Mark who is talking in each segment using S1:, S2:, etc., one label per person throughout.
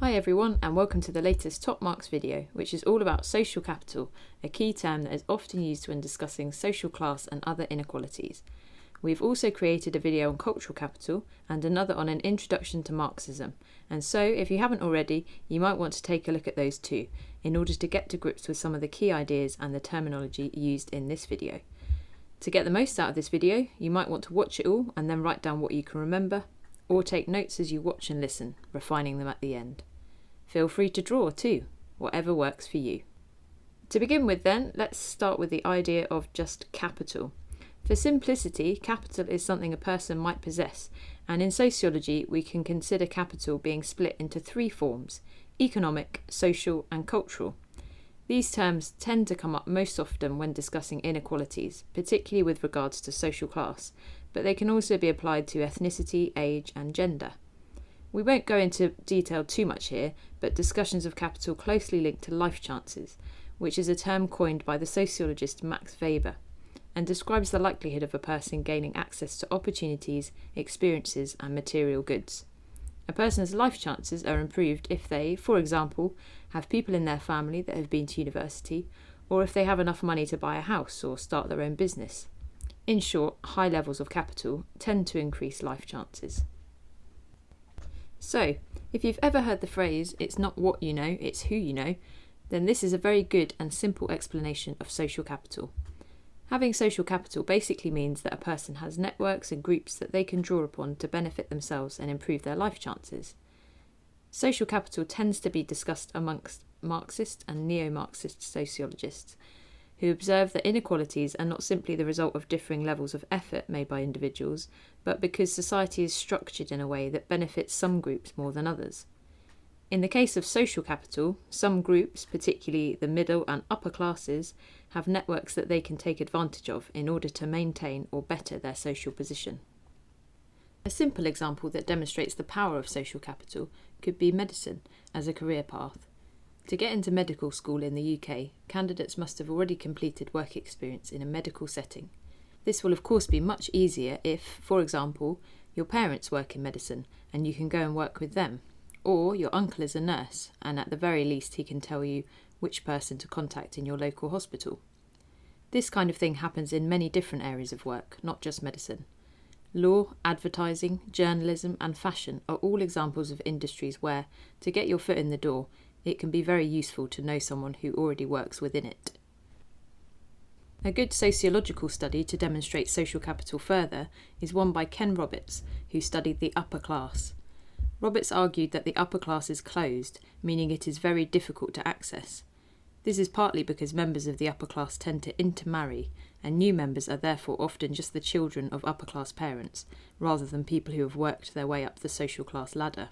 S1: Hi everyone, and welcome to the latest Top Marks video, which is all about social capital, a key term that is often used when discussing social class and other inequalities. We've also created a video on cultural capital and another on an introduction to Marxism, and so if you haven't already, you might want to take a look at those too, in order to get to grips with some of the key ideas and the terminology used in this video. To get the most out of this video, you might want to watch it all and then write down what you can remember, or take notes as you watch and listen, refining them at the end. Feel free to draw too, whatever works for you. To begin with then, let's start with the idea of just capital. For simplicity, capital is something a person might possess, and in sociology we can consider capital being split into three forms: economic, social and cultural. These terms tend to come up most often when discussing inequalities, particularly with regards to social class, but they can also be applied to ethnicity, age and gender. We won't go into detail too much here, but discussions of capital closely linked to life chances, which is a term coined by the sociologist Max Weber, and describes the likelihood of a person gaining access to opportunities, experiences and material goods. A person's life chances are improved if they, for example, have people in their family that have been to university, or if they have enough money to buy a house or start their own business. In short, high levels of capital tend to increase life chances. So, if you've ever heard the phrase, "it's not what you know, it's who you know," then this is a very good and simple explanation of social capital. Having social capital basically means that a person has networks and groups that they can draw upon to benefit themselves and improve their life chances. Social capital tends to be discussed amongst Marxist and Neo-Marxist sociologists, who observe that inequalities are not simply the result of differing levels of effort made by individuals, but because society is structured in a way that benefits some groups more than others. In the case of social capital, some groups, particularly the middle and upper classes, have networks that they can take advantage of in order to maintain or better their social position. A simple example that demonstrates the power of social capital could be medicine as a career path. To get into medical school in the UK, candidates must have already completed work experience in a medical setting. This will of course be much easier if, for example, your parents work in medicine and you can go and work with them, or your uncle is a nurse and at the very least he can tell you which person to contact in your local hospital. This kind of thing happens in many different areas of work, not just medicine. Law, advertising, journalism and fashion are all examples of industries where, to get your foot in the door, it can be very useful to know someone who already works within it. A good sociological study to demonstrate social capital further is one by Ken Roberts, who studied the upper class. Roberts argued that the upper class is closed, meaning it is very difficult to access. This is partly because members of the upper class tend to intermarry, and new members are therefore often just the children of upper class parents, rather than people who have worked their way up the social class ladder.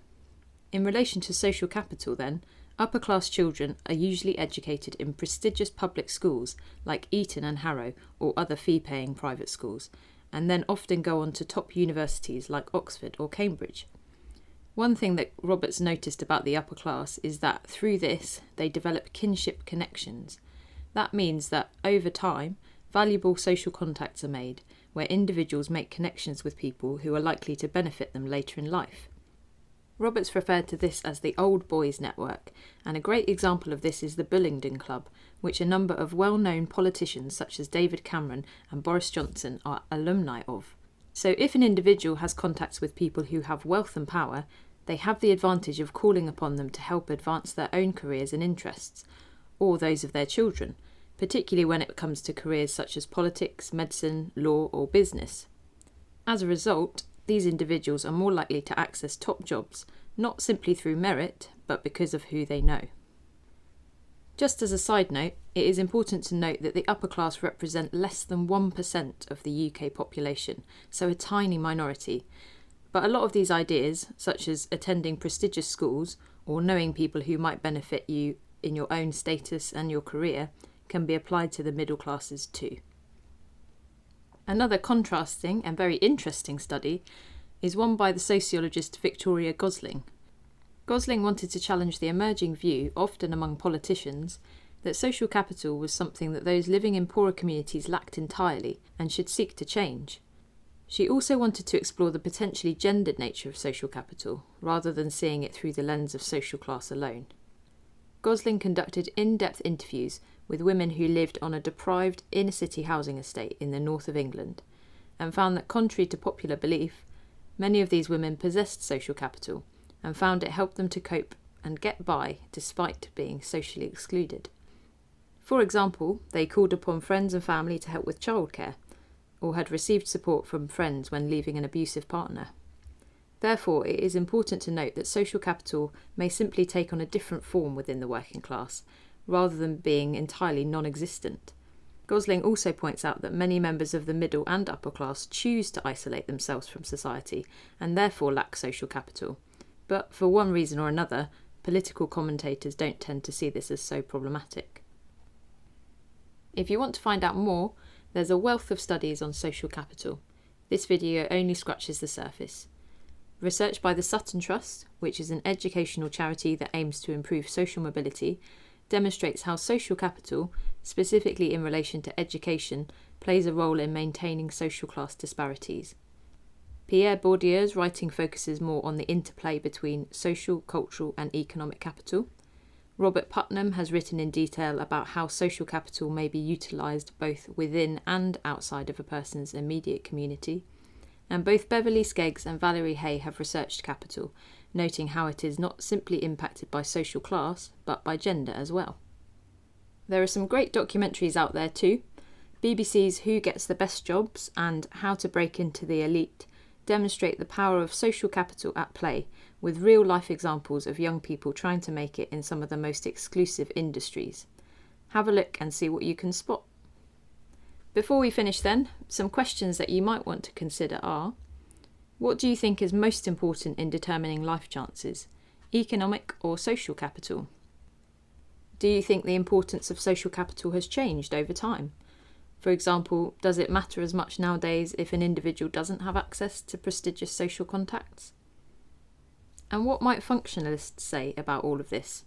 S1: In relation to social capital then, upper class children are usually educated in prestigious public schools like Eton and Harrow or other fee-paying private schools, and then often go on to top universities like Oxford or Cambridge. One thing that Roberts noticed about the upper class is that through this they develop kinship connections. That means that over time, valuable social contacts are made, where individuals make connections with people who are likely to benefit them later in life. Roberts referred to this as the Old Boys Network, and a great example of this is the Bullingdon Club, which a number of well-known politicians such as David Cameron and Boris Johnson are alumni of. So if an individual has contacts with people who have wealth and power, they have the advantage of calling upon them to help advance their own careers and interests, or those of their children, particularly when it comes to careers such as politics, medicine, law or business. As a result, these individuals are more likely to access top jobs, not simply through merit, but because of who they know. Just as a side note, it is important to note that the upper class represent less than 1% of the UK population, so a tiny minority. But a lot of these ideas, such as attending prestigious schools or knowing people who might benefit you in your own status and your career, can be applied to the middle classes too. Another contrasting and very interesting study is one by the sociologist Victoria Gosling. Gosling wanted to challenge the emerging view, often among politicians, that social capital was something that those living in poorer communities lacked entirely and should seek to change. She also wanted to explore the potentially gendered nature of social capital, rather than seeing it through the lens of social class alone. Gosling conducted in-depth interviews with women who lived on a deprived inner-city housing estate in the north of England, and found that, contrary to popular belief, many of these women possessed social capital and found it helped them to cope and get by despite being socially excluded. For example, they called upon friends and family to help with childcare, or had received support from friends when leaving an abusive partner. Therefore, it is important to note that social capital may simply take on a different form within the working class, rather than being entirely non-existent. Gosling also points out that many members of the middle and upper class choose to isolate themselves from society and therefore lack social capital. But for one reason or another, political commentators don't tend to see this as so problematic. If you want to find out more, there's a wealth of studies on social capital. This video only scratches the surface. Research by the Sutton Trust, which is an educational charity that aims to improve social mobility, demonstrates how social capital, specifically in relation to education, plays a role in maintaining social class disparities. Pierre Bourdieu's writing focuses more on the interplay between social, cultural and economic capital. Robert Putnam has written in detail about how social capital may be utilised both within and outside of a person's immediate community. And both Beverly Skeggs and Valerie Hay have researched capital, noting how it is not simply impacted by social class, but by gender as well. There are some great documentaries out there too. BBC's Who Gets the Best Jobs and How to Break into the Elite demonstrate the power of social capital at play, with real-life examples of young people trying to make it in some of the most exclusive industries. Have a look and see what you can spot. Before we finish then, some questions that you might want to consider are: what do you think is most important in determining life chances, economic or social capital? Do you think the importance of social capital has changed over time? For example, does it matter as much nowadays if an individual doesn't have access to prestigious social contacts? And what might functionalists say about all of this?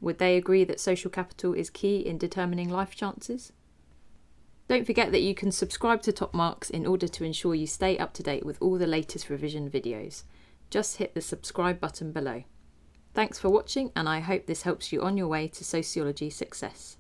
S1: Would they agree that social capital is key in determining life chances? Don't forget that you can subscribe to Top Marks in order to ensure you stay up to date with all the latest revision videos. Just hit the subscribe button below. Thanks for watching, and I hope this helps you on your way to sociology success.